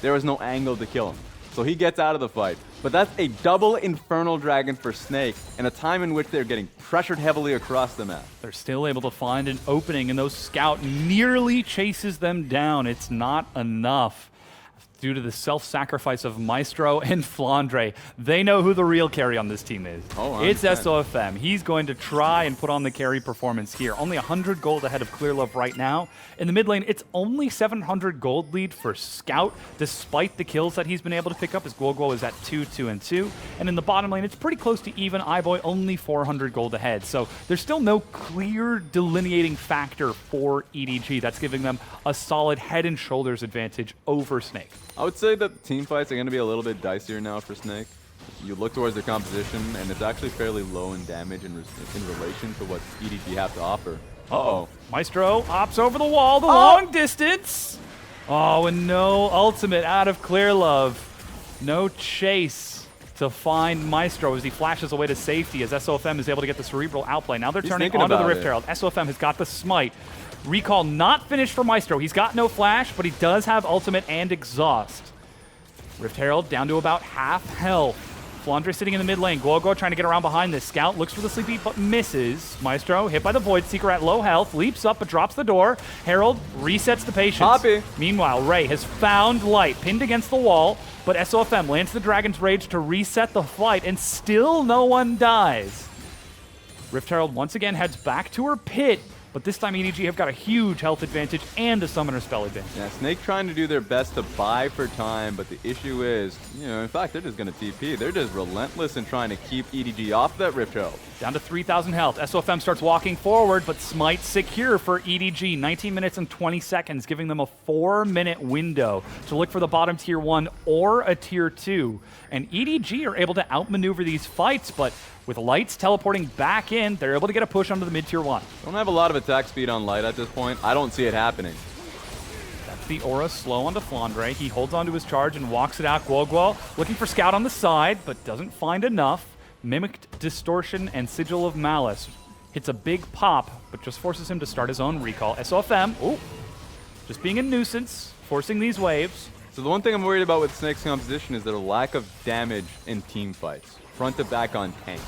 there was no angle to kill him. So he gets out of the fight. But that's a double Infernal Dragon for Snake in a time in which they're getting pressured heavily across the map. They're still able to find an opening, and those Scout nearly chases them down. It's not enough. Due to the self-sacrifice of Maestro and FLICKR, they know who the real carry on this team is. It's SOFM. He's going to try and put on the carry performance here. Only 100 gold ahead of Clearlove right now. In the mid lane, it's only 700 gold lead for Scout, despite the kills that he's been able to pick up, as Guoguo is at 2, 2, and 2. And in the bottom lane, it's pretty close to even. iBoy only 400 gold ahead. So there's still no clear delineating factor for EDG that's giving them a solid head and shoulders advantage over Snake. I would say that team fights are going to be a little bit dicier now for Snake. You look towards their composition, and it's actually fairly low in damage in relation to what EDG have to offer. Uh-oh. Maestro hops over the wall, the long distance. Oh, and no ultimate out of Clearlove. No chase to find Maestro as he flashes away to safety as SOFM is able to get the Cerebral outplay. Now they're turning onto the Rift Herald. SOFM has got the Smite. Recall not finished for Maestro. He's got no flash, but he does have ultimate and exhaust. Rift Herald down to about half health. FLICKR sitting in the mid lane. Guoguo trying to get around behind this. Scout looks for the Sleepy, but misses. Maestro hit by the Void Seeker at low health. Leaps up, but drops the door. Herald resets the patience. Poppy. Meanwhile, Ray has found Light, pinned against the wall, but SOFM lands the Dragon's Rage to reset the fight, and still no one dies. Rift Herald once again heads back to her pit, but this time EDG have got a huge health advantage and a summoner spell advantage. Yeah, Snake trying to do their best to buy for time, but the issue is, in fact, they're just going to TP. They're just relentless in trying to keep EDG off that Rift Herald. Down to 3,000 health. SOFM starts walking forward, but Smite secure for EDG. 19 minutes and 20 seconds, giving them a 4-minute window to look for the bottom tier 1 or a tier 2. And EDG are able to outmaneuver these fights, but with Lights teleporting back in, they're able to get a push onto the mid tier 1. Don't have a lot of attack speed on Light at this point. I don't see it happening. That's the aura slow onto FLICKR. He holds onto his charge and walks it out. Guoguo looking for Scout on the side, but doesn't find enough. Mimicked Distortion and Sigil of Malice. Hits a big pop, but just forces him to start his own recall. SOFM, just being a nuisance, forcing these waves. So the one thing I'm worried about with Snake's composition is their lack of damage in team fights. Front to back on tank.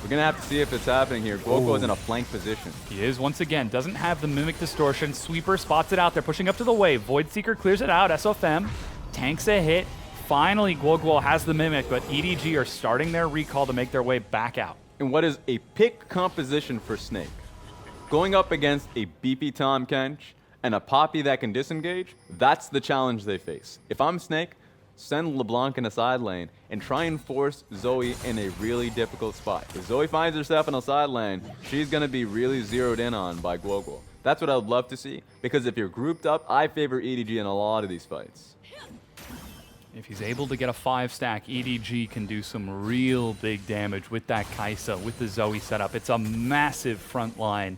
We're going to have to see if it's happening here. Guoguo is in a flank position. He is once again. Doesn't have the Mimic Distortion. Sweeper spots it out. They're pushing up to the wave. Void Seeker clears it out. SOFM tanks a hit. Finally, Guoguo has the Mimic, but EDG are starting their recall to make their way back out. And what is a pick composition for Snake? Going up against a beefy Tahm Kench and a Poppy that can disengage, that's the challenge they face. If I'm Snake, send LeBlanc in a side lane and try and force Zoe in a really difficult spot. If Zoe finds herself in a side lane, she's going to be really zeroed in on by Guoguo. That's what I would love to see, because if you're grouped up, I favor EDG in a lot of these fights. If he's able to get a 5-stack, EDG can do some real big damage with that Kai'Sa, with the Zoe setup. It's a massive front line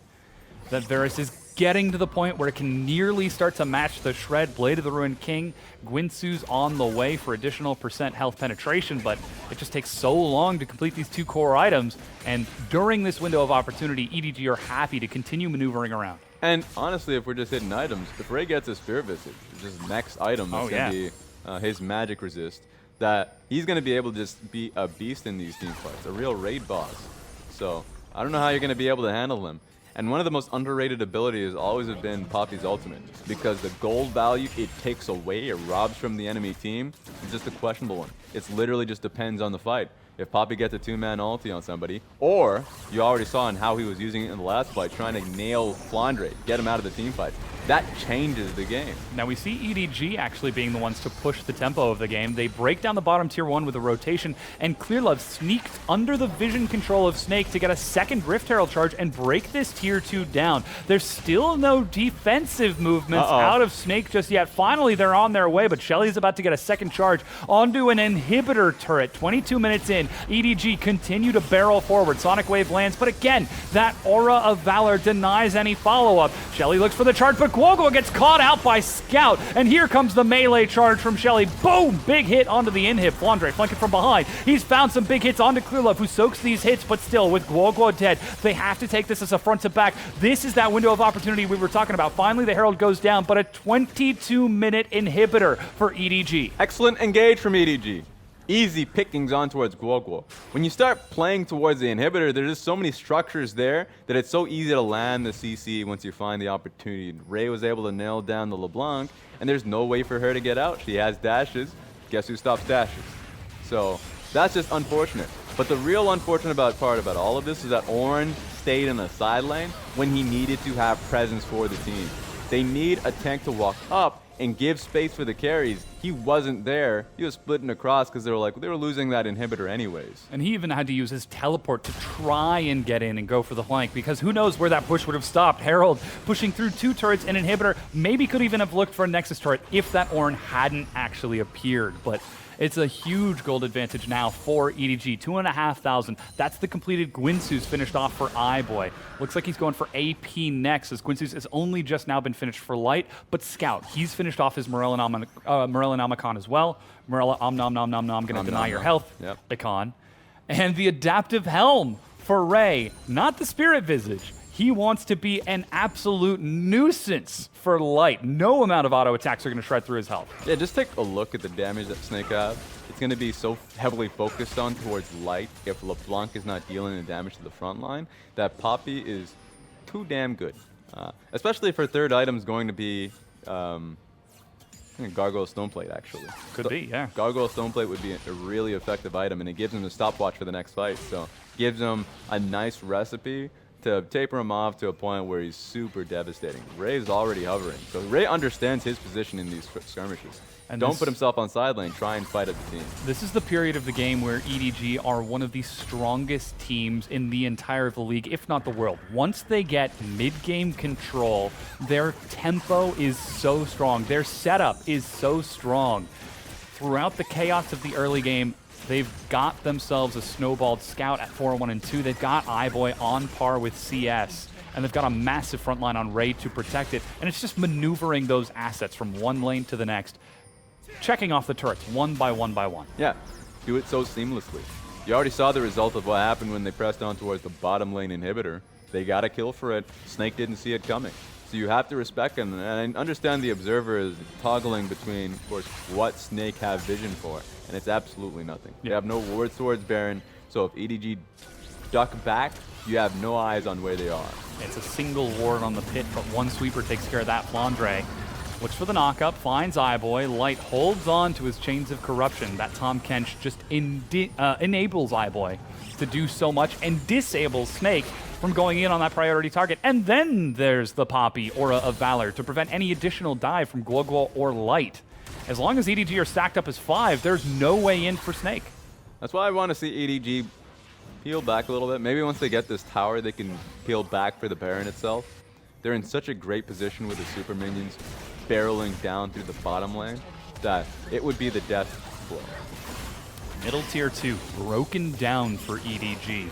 that Varus is getting to the point where it can nearly start to match the Shred. Blade of the Ruined King, Guinsoo's on the way for additional % health penetration, but it just takes so long to complete these 2 core items, and during this window of opportunity, EDG are happy to continue maneuvering around. And honestly, if we're just hitting items, if Ray gets a Spirit Visage, which is next item that's going to be his magic resist, that he's going to be able to just be a beast in these team fights, a real raid boss. So I don't know how you're going to be able to handle him. And one of the most underrated abilities always have been Poppy's ultimate, because the gold value it takes away, it robs from the enemy team, is just a questionable one. It literally just depends on the fight. If Poppy gets a 2-man ulti on somebody, or you already saw in how he was using it in the last fight, trying to nail Flandre, get him out of the team fight, that changes the game. Now we see EDG actually being the ones to push the tempo of the game. They break down the bottom tier 1 with a rotation, and Clearlove sneaked under the vision control of Snake to get a second Rift Herald charge and break this tier 2 down. There's still no defensive movements out of Snake just yet. Finally, they're on their way, but Shelly's about to get a second charge onto an inhibitor turret. 22 minutes in, EDG continue to barrel forward. Sonic Wave lands, but again, that Aura of Valor denies any follow-up. Shelly looks for the charge, but Guoguo gets caught out by Scout, and here comes the melee charge from Shelly. Boom! Big hit onto the inhib. Flandre flanking from behind. He's found some big hits onto Clearlove, who soaks these hits, but still, with Guoguo dead, they have to take this as a front to back. This is that window of opportunity we were talking about. Finally, the Herald goes down, but a 22-minute inhibitor for EDG. Excellent engage from EDG. Easy pickings on towards Guoguo. When you start playing towards the inhibitor, there's just so many structures there that it's so easy to land the CC once you find the opportunity. Ray was able to nail down the LeBlanc, and there's no way for her to get out. She has dashes. Guess who stops dashes? So that's just unfortunate. But the real unfortunate part about all of this is that Orange stayed in the side lane when he needed to have presence for the team. They need a tank to walk up and give space for the carries. He wasn't there. He was splitting across because they were losing that inhibitor anyways. And he even had to use his teleport to try and get in and go for the flank, because who knows where that push would have stopped. Herald pushing through 2 turrets and inhibitor, maybe could even have looked for a Nexus turret if that Ornn hadn't actually appeared. But it's a huge gold advantage now for EDG, 2,500. That's the completed Guinsoo's finished off for iBoy. Looks like he's going for AP next, as Guinsoo's has only just now been finished for Light, but Scout, he's finished off his Morellonomicon as well. Morella, I'm gonna deny your health, Icon. And the Adaptive Helm for Ray, not the Spirit Visage. He wants to be an absolute nuisance for Light. No amount of auto attacks are going to shred through his health. Yeah, just take a look at the damage that Snake has. It's going to be so heavily focused on towards Light if LeBlanc is not dealing the damage to the front line that Poppy is too damn good. Especially if her third item's going to be Gargoyle Stoneplate, actually. Could be, yeah. Gargoyle Stoneplate would be a really effective item, and it gives him a stopwatch for the next fight. So gives him a nice recipe to taper him off to a point where he's super devastating. Ray's already hovering, so Ray understands his position in these skirmishes. And don't put himself on side lane, try and fight at the team. This is the period of the game where EDG are one of the strongest teams in the entire of the league, if not the world. Once they get mid-game control, their tempo is so strong, their setup is so strong. Throughout the chaos of the early game, they've got themselves a snowballed Scout at 4-1 and 2. They've got iBoy on par with CS, and they've got a massive front line on Ray to protect it. And it's just maneuvering those assets from one lane to the next, checking off the turrets one by one by one. Yeah, do it so seamlessly. You already saw the result of what happened when they pressed on towards the bottom lane inhibitor. They got a kill for it. Snake didn't see it coming. So you have to respect him, and I understand the observer is toggling between, of course, what Snake have vision for, and it's absolutely nothing. They have no wards towards Baron, so if EDG duck back, you have no eyes on where they are. It's a single ward on the pit, but one sweeper takes care of that. Flandre looks for the knockup, finds iBoy. Light holds on to his chains of corruption. That Tom Kench just enables iBoy to do so much and disables Snake from going in on that priority target. And then there's the Poppy Aura of Valor to prevent any additional dive from Guoguo or Light. As long as EDG are stacked up as 5, there's no way in for Snake. That's why I want to see EDG peel back a little bit. Maybe once they get this tower, they can peel back for the Baron itself. They're in such a great position with the super minions barreling down through the bottom lane that it would be the death blow. Middle tier 2 broken down for EDG.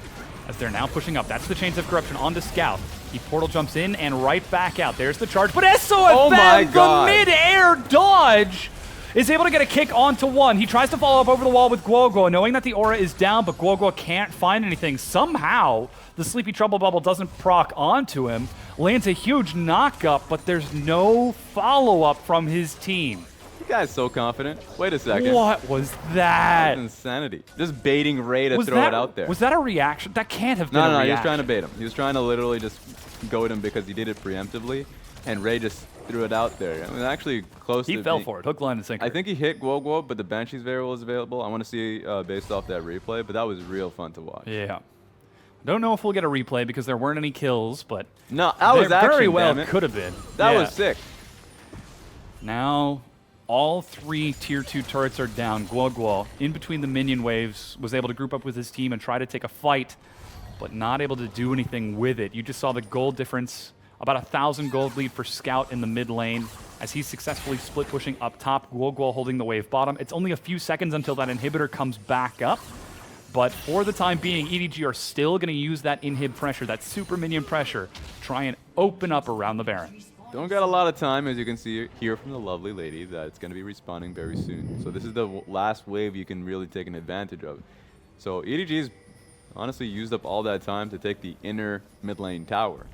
as they're now pushing up. That's the Chains of Corruption onto Scout. He portal jumps in and right back out. There's the charge, but SOFM, the mid-air dodge, is able to get a kick onto one. He tries to follow up over the wall with Guoguo, knowing that the aura is down, but Guoguo can't find anything. Somehow, the Sleepy Trouble Bubble doesn't proc onto him. Lands a huge knock-up, but there's no follow-up from his team. You guy's so confident. Wait a second. What was that? That's insanity. Just baiting Ray to throw it out there. Was that a reaction? That can't have been a reaction. No, he was trying to bait him. He was trying to literally just goad him because he did it preemptively, and Ray just threw it out there. I mean, actually close to... He fell for it. Hook, line, and sinker. I think he hit Guoguo, but the Banshee's variable is available. I want to see based off that replay, but that was real fun to watch. Yeah. Don't know if we'll get a replay because there weren't any kills, but... No, that was action, very well damn it. could have been. That was sick. Now, all 3 Tier 2 turrets are down. Guoguo, in between the minion waves, was able to group up with his team and try to take a fight, but not able to do anything with it. You just saw the gold difference. About 1,000 gold lead for Scout in the mid lane as he's successfully split pushing up top. Guoguo holding the wave bottom. It's only a few seconds until that inhibitor comes back up. But for the time being, EDG are still going to use that inhib pressure, that super minion pressure, try and open up around the Baron. Don't got a lot of time, as you can see here from the lovely lady, that it's going to be respawning very soon. So this is the last wave you can really take an advantage of. So EDG's honestly used up all that time to take the inner mid lane tower.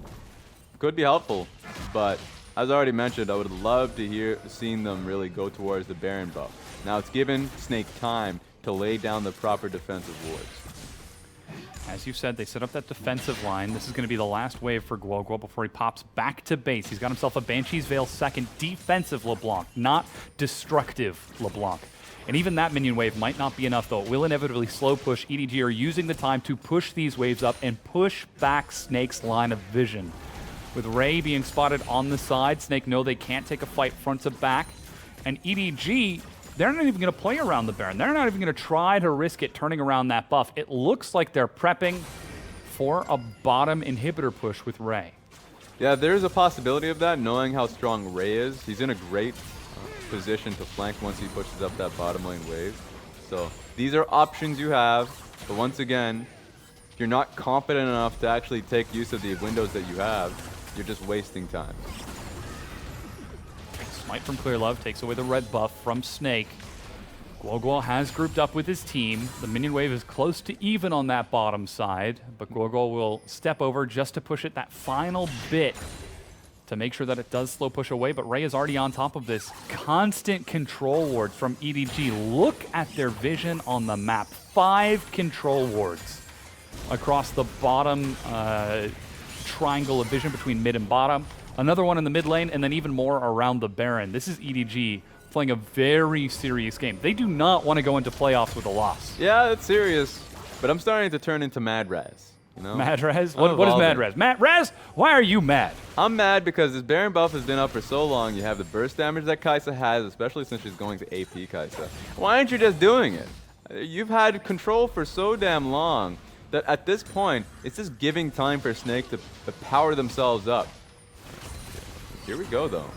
Could be helpful, but as I already mentioned, I would love to seeing them really go towards the Baron buff. Now it's given Snake time to lay down the proper defensive wards. As you said, they set up that defensive line. This is going to be the last wave for Guoguo before he pops back to base. He's got himself a Banshee's Veil second defensive LeBlanc, not destructive LeBlanc. And even that minion wave might not be enough, though. It will inevitably slow push. EDG are using the time to push these waves up and push back Snake's line of vision. With Ray being spotted on the side, Snake know they can't take a fight front to back. And EDG, they're not even going to play around the Baron. They're not even going to try to risk it turning around that buff. It looks like they're prepping for a bottom inhibitor push with Ray. Yeah, there's a possibility of that, knowing how strong Ray is. He's in a great position to flank once he pushes up that bottom lane wave. So these are options you have, but once again, if you're not confident enough to actually take use of the windows that you have, you're just wasting time. Smite from Clear Love takes away the red buff from Snake. Guoguo has grouped up with his team. The minion wave is close to even on that bottom side, but Guoguo will step over just to push it that final bit to make sure that it does slow push away, but Ray is already on top of this. Constant control wards from EDG. Look at their vision on the map. 5 control wards across the bottom triangle of vision between mid and bottom. Another one in the mid lane, and then even more around the Baron. This is EDG playing a very serious game. They do not want to go into playoffs with a loss. Yeah, it's serious, but I'm starting to turn into Mad Raz. You know? Mad Raz? What is Mad Raz? Mad Raz, why are you mad? I'm mad because this Baron buff has been up for so long. You have the burst damage that Kai'Sa has, especially since she's going to AP Kai'Sa. Why aren't you just doing it? You've had control for so damn long that at this point, it's just giving time for Snake to power themselves up. Here we go, though.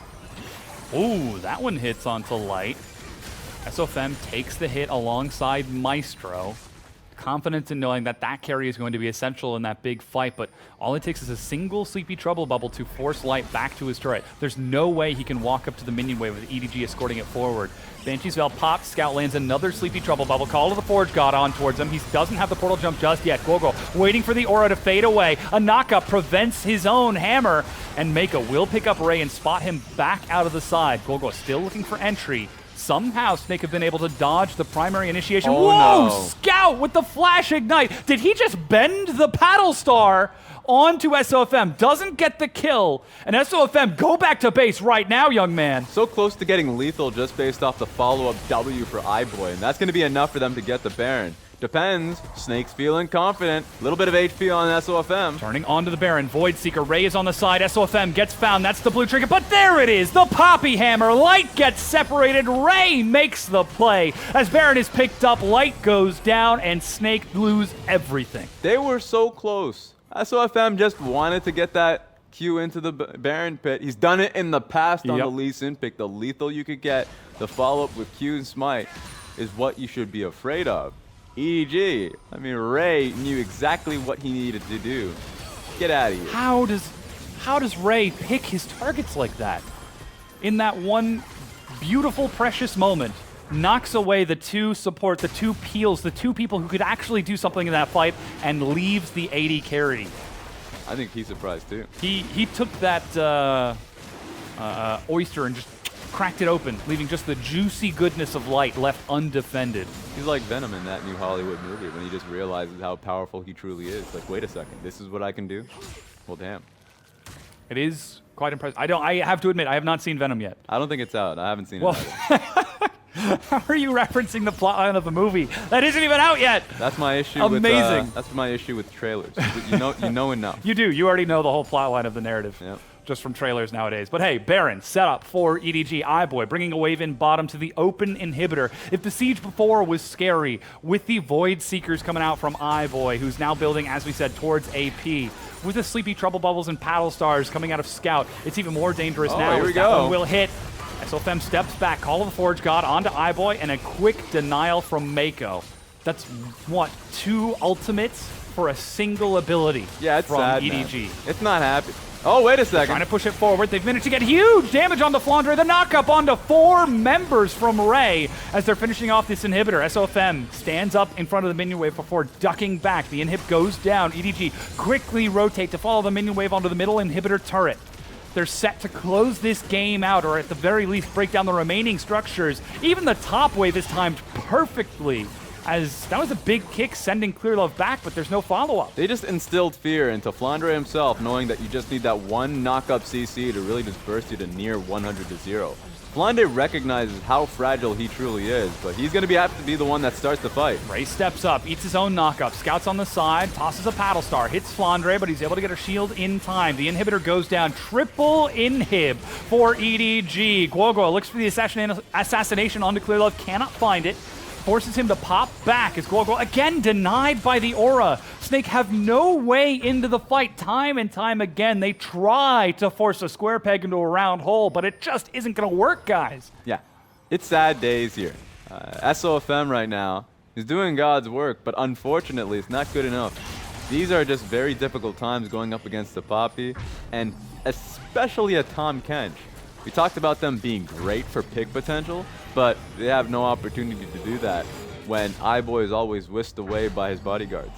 Ooh, that one hits onto Light. SOFM takes the hit alongside Maestro. Confident in knowing that that carry is going to be essential in that big fight, but all it takes is a single Sleepy Trouble Bubble to force Light back to his turret. There's no way he can walk up to the minion wave with EDG escorting it forward. Banshee's Veil pops, Scout lands another Sleepy Trouble Bubble. Call to the Forge God on towards him. He doesn't have the portal jump just yet. Guoguo waiting for the aura to fade away. A knockup prevents his own hammer, and Mako will pick up Ray and spot him back out of the side. Guoguo still looking for entry. Somehow Snake have been able to dodge the primary initiation. Oh, whoa! no. Scout with the flash ignite. Did he just bend the paddle star onto SOFM? Doesn't get the kill. And SOFM, go back to base right now, young man. So close to getting lethal just based off the follow-up W for iBoy, and that's going to be enough for them to get the Baron. Depends. Snake's feeling confident. A little bit of HP on SOFM. Turning onto the Baron. Void Seeker. Ray is on the side. SOFM gets found. That's the blue trigger. But there it is. The Poppy Hammer. Light gets separated. Ray makes the play. As Baron is picked up, Light goes down, and Snake lose everything. They were so close. SOFM just wanted to get that Q into the Baron pit. He's done it in the past on the Lee Sin pick. The lethal you could get, the follow-up with Q and Smite is what you should be afraid of. EDG. I mean, Ray knew exactly what he needed to do. Get out of here. How does Ray pick his targets like that? In that one beautiful, precious moment, knocks away the two support, the two peels, the two people who could actually do something in that fight, and leaves the AD carry. I think he's surprised too. He took that oyster and just cracked it open, leaving just the juicy goodness of light left undefended. He's like Venom in that new Hollywood movie when he just realizes how powerful he truly is. Like, wait a second, this is what I can do? Well, damn. It is quite impressive. I have to admit, I have not seen Venom yet. I don't think it's out. I haven't seen Well, it either. How are you referencing the plotline of the movie that isn't even out yet? That's my issue. Amazing. That's my issue with trailers. You know enough. You do. You already know the whole plotline of the narrative. Yep. Just from trailers nowadays. But hey, Baron set up for EDG iBoy, bringing a wave in bottom to the open inhibitor. If the siege before was scary, with the Void Seekers coming out from iBoy, who's now building, as we said, towards AP, with the Sleepy Trouble Bubbles and Paddle Stars coming out of Scout, it's even more dangerous now. Here we that go. one will hit. SOFM steps back, Call of the Forge God onto iBoy, and a quick denial from Mako. That's, what, 2 ultimates for a single ability Yeah, it's from sad, EDG. man. It's not happy. Oh, wait a second. Trying to push it forward. They've managed to get huge damage onto Flandre. The knock-up onto 4 members from Ray as they're finishing off this inhibitor. SOFM stands up in front of the minion wave before ducking back. The inhib goes down. EDG quickly rotate to follow the minion wave onto the middle inhibitor turret. They're set to close this game out, or at the very least break down the remaining structures. Even the top wave is timed perfectly, as that was a big kick sending Clear Love back, but there's no follow-up. They just instilled fear into Flandre himself, knowing that you just need that one knock-up CC to really just burst you to near 100-0. Flandre recognizes how fragile he truly is, but he's going to have to be the one that starts the fight. Ray steps up, eats his own knockup, scouts on the side, tosses a Paddle Star, hits Flandre, but he's able to get a shield in time. The inhibitor goes down, triple inhib for EDG. Guoguo looks for the assassination onto Clear Love, cannot find it. Forces him to pop back as Guoguo again denied by the aura. Snake have no way into the fight time and time again. They try to force a square peg into a round hole, but it just isn't going to work, guys. Yeah, it's sad days here. SOFM right now is doing God's work, but unfortunately it's not good enough. These are just very difficult times going up against the Poppy, and especially a Tom Kench. We talked about them being great for pick potential, but they have no opportunity to do that when iBoy is always whisked away by his bodyguards.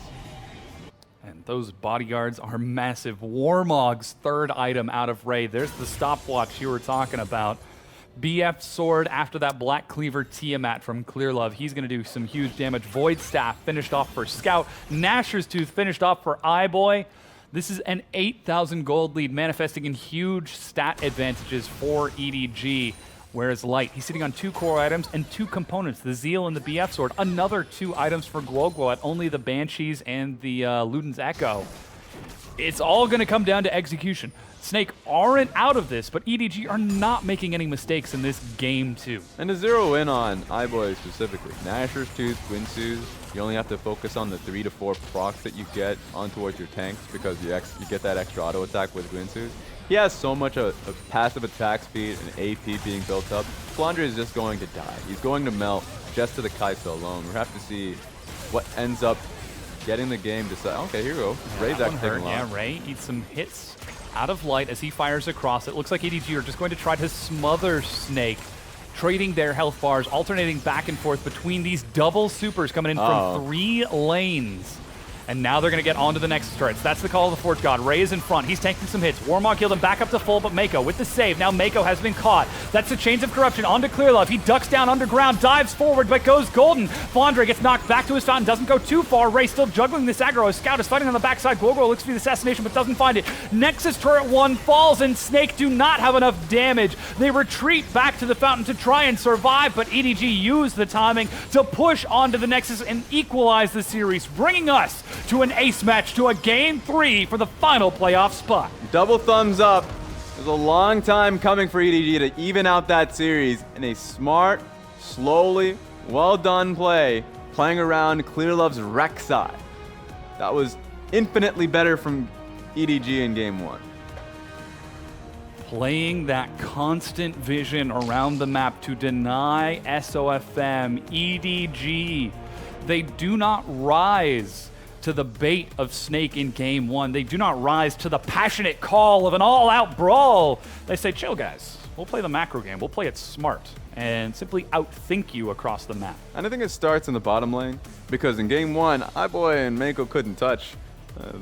And those bodyguards are massive. Warmog's third item out of Ray. There's the stopwatch you were talking about. BF Sword after that Black Cleaver Tiamat from Clear Love. He's going to do some huge damage. Void Staff finished off for Scout. Gnasher's Tooth finished off for iBoy. This is an 8,000 gold lead, manifesting in huge stat advantages for EDG. Whereas Light, he's sitting on 2 core items and 2 components, the Zeal and the BF Sword. Another 2 items for Guoguo at only the Banshees and the Luden's Echo. It's all going to come down to execution. Snake aren't out of this, but EDG are not making any mistakes in this game too. And to zero in on iBoy specifically, Gnasher's Tooth, Guinsoo's, you only have to focus on the 3 to 4 procs that you get on towards your tanks because you get that extra auto attack with Guinsoo's. He has so much of passive attack speed and AP being built up. Flandre is just going to die. He's going to melt just to the Kaisa alone. We'll have to see what ends up getting the game decided. Okay, here we go. Ray's actually taking a lot. Yeah, Ray eats some hits out of Light as he fires across. It looks like EDG are just going to try to smother Snake, trading their health bars, alternating back and forth between these double supers coming in from 3 lanes. And now they're going to get onto the next turrets. That's the Call of the Forge God. Ray is in front. He's tanking some hits. Warmog killed him back up to full, but Mako with the save. Now Mako has been caught. That's the Chains of Corruption onto Clear Love. He ducks down underground, dives forward, but goes golden. Flandre gets knocked back to his fountain, doesn't go too far. Ray still juggling this aggro. His Scout is fighting on the backside. Guoguo looks for the assassination, but doesn't find it. Nexus turret 1 falls, and Snake do not have enough damage. They retreat back to the fountain to try and survive, but EDG used the timing to push onto the Nexus and equalize the series, bringing us to an ace match, to a Game 3 for the final playoff spot. Double thumbs up. It was a long time coming for EDG to even out that series in a smart, slowly, well done play, playing around Clear Love's Rek'Sai. That was infinitely better from EDG in Game 1. Playing that constant vision around the map to deny SOFM, EDG. They do not rise to the bait of Snake in game one. They do not rise to the passionate call of an all-out brawl. They say, chill guys, we'll play the macro game, we'll play it smart, and simply outthink you across the map. And I think it starts in the bottom lane, because in game one, iBoy and Mako couldn't touch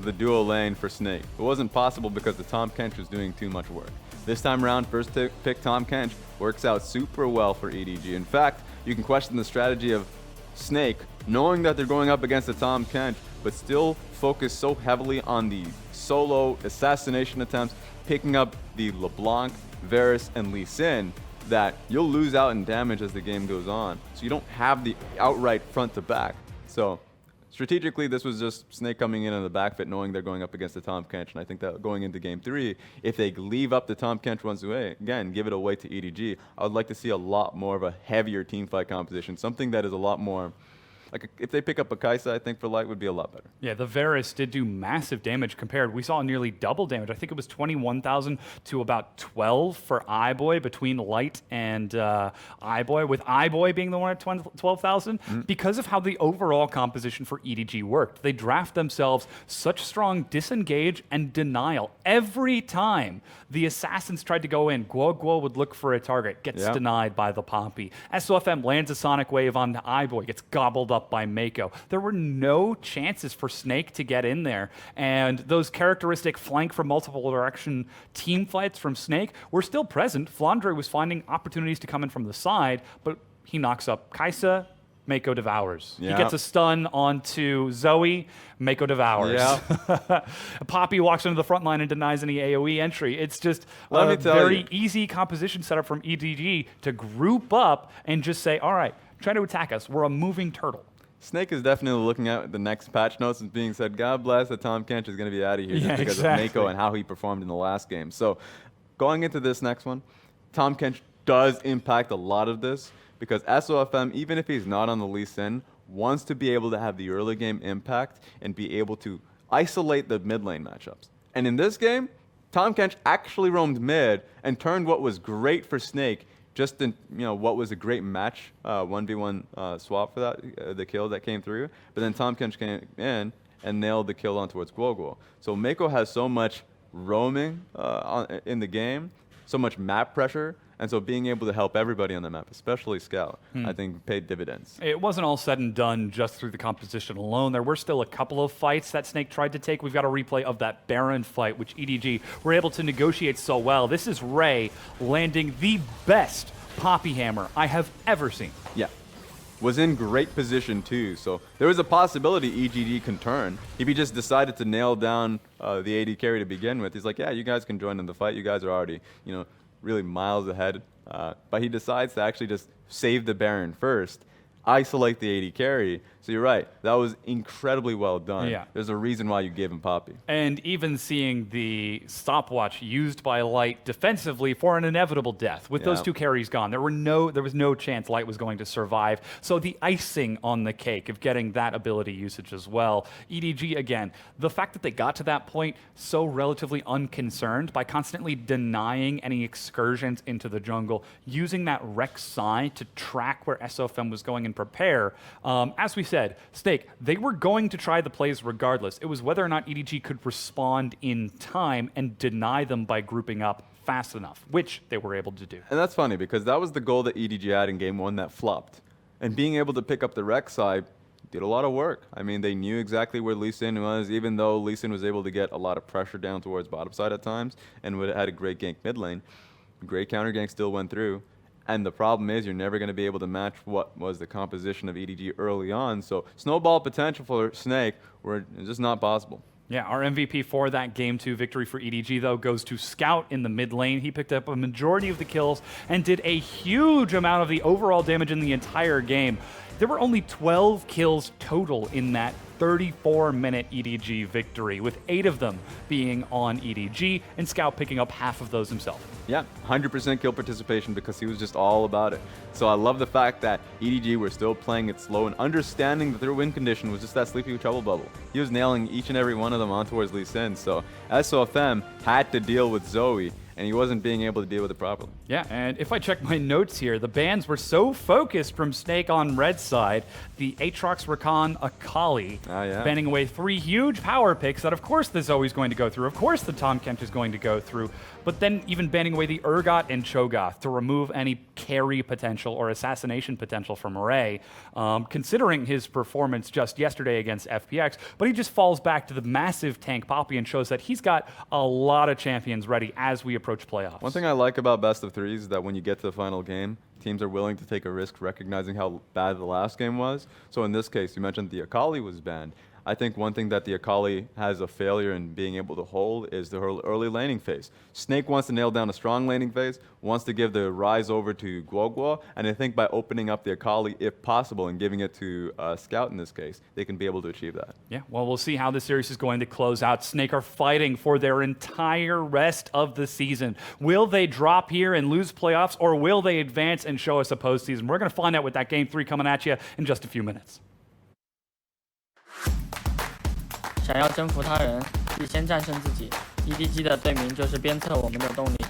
the duo lane for Snake. It wasn't possible because the Tahm Kench was doing too much work. This time around, first pick Tahm Kench works out super well for EDG. In fact, you can question the strategy of Snake, knowing that they're going up against the Tahm Kench, but still focus so heavily on the solo assassination attempts, picking up the LeBlanc, Varus, and Lee Sin, that you'll lose out in damage as the game goes on. So you don't have the outright front to back. So strategically, this was just Snake coming in on the back foot, knowing they're going up against the Tahm Kench. And I think that going into game 3, if they leave up the Tahm Kench once away, again, give it away to EDG, I would like to see a lot more of a heavier team fight composition, something that is a lot more, like if they pick up a Kaisa, I think for Light would be a lot better. Yeah, the Varus did do massive damage compared. We saw nearly double damage. I think it was 21,000 to about 12 for iBoy between Light and iBoy, with iBoy being the one at 12,000 because of how the overall composition for EDG worked. They draft themselves such strong disengage and denial. Every time the assassins tried to go in, Guo would look for a target, gets denied by the Poppy. SOFM lands a Sonic Wave on iBoy, gets gobbled up by Mako. There were no chances for Snake to get in there, and those characteristic flank from multiple direction team fights from Snake were still present. Flandre was finding opportunities to come in from the side, but he knocks up Kaisa, Mako devours. He gets a stun onto Zoe, Mako devours. Poppy walks into the front line and denies any AoE entry. It's just a very easy composition setup from EDG to group up and just say, all right, try to attack us. We're a moving turtle. Snake is definitely looking at the next patch notes and being said, God bless that Tahm Kench is going to be out of here just because of Mako and how he performed in the last game. So going into this next one, Tahm Kench does impact a lot of this because SOFM, even if he's not on the Lee Sin, wants to be able to have the early game impact and be able to isolate the mid lane matchups. And in this game, Tahm Kench actually roamed mid and turned what was great for Snake just in, what was a great match, 1v1 swap for that, the kill that came through. But then Tahm Kench came in and nailed the kill on towards Guo. So Mako has so much roaming in the game, so much map pressure, and so being able to help everybody on the map, especially Scout, I think paid dividends. It wasn't all said and done just through the composition alone. There were still a couple of fights that Snake tried to take. We've got a replay of that Baron fight, which EDG were able to negotiate so well. This is Ray landing the best Poppy Hammer I have ever seen. Yeah. Was in great position too, so there was a possibility EDG can turn. If he just decided to nail down the AD carry to begin with, he's like, yeah, you guys can join in the fight. You guys are already, really miles ahead. But he decides to actually just save the Baron first, isolate the AD carry. So you're right, that was incredibly well done. Yeah. There's a reason why you gave him Poppy. And even seeing the stopwatch used by Light defensively for an inevitable death. With those two carries gone, there was no chance Light was going to survive. So the icing on the cake of getting that ability usage as well. EDG, again, the fact that they got to that point so relatively unconcerned by constantly denying any excursions into the jungle, using that Rex Psy to track where SOFM was going and prepare. As we said, Snake, they were going to try the plays regardless. It was whether or not EDG could respond in time and deny them by grouping up fast enough, which they were able to do. And that's funny because that was the goal that EDG had in game 1 that flopped. And being able to pick up the Rex side did a lot of work. I mean, they knew exactly where Lee Sin was, even though Lee Sin was able to get a lot of pressure down towards bottom side at times and had a great gank mid lane. Great counter gank still went through. And the problem is you're never going to be able to match what was the composition of EDG early on. So snowball potential for Snake were just not possible. Yeah, our MVP for that Game 2 victory for EDG, though, goes to Scout in the mid lane. He picked up a majority of the kills and did a huge amount of the overall damage in the entire game. There were only 12 kills total in that 34-minute EDG victory, with 8 of them being on EDG, and Scout picking up half of those himself. Yeah, 100% kill participation because he was just all about it. So I love the fact that EDG were still playing it slow and understanding that their win condition was just that sleepy trouble bubble. He was nailing each and every one of them on towards Lee Sin, so SOFM had to deal with Zoe. and he wasn't being able to deal with it properly. Yeah, and if I check my notes here, the bans were so focused from Snake on red side, the Aatrox, Rakan, Akali, banning away 3 huge power picks that of course there's always going to go through, of course the Tahm Kench is going to go through, but then even banning away the Urgot and Cho'Gath to remove any carry potential or assassination potential from Ray, considering his performance just yesterday against FPX, but he just falls back to the massive tank Poppy and shows that he's got a lot of champions ready as we approach playoffs. One thing I like about best of threes is that when you get to the final game, teams are willing to take a risk recognizing how bad the last game was. So in this case, you mentioned the Akali was banned. I think one thing that the Akali has a failure in being able to hold is the early laning phase. Snake wants to nail down a strong laning phase, wants to give the Rise over to Guogua, and I think by opening up the Akali, if possible, and giving it to Scout in this case, they can be able to achieve that. Yeah, well, we'll see how this series is going to close out. Snake are fighting for their entire rest of the season. Will they drop here and lose playoffs, or will they advance and show us a postseason? We're going to find out with that Game 3 coming at you in just a few minutes. 想要征服他人，必先战胜自己。EDG 的队名就是鞭策我们的动力。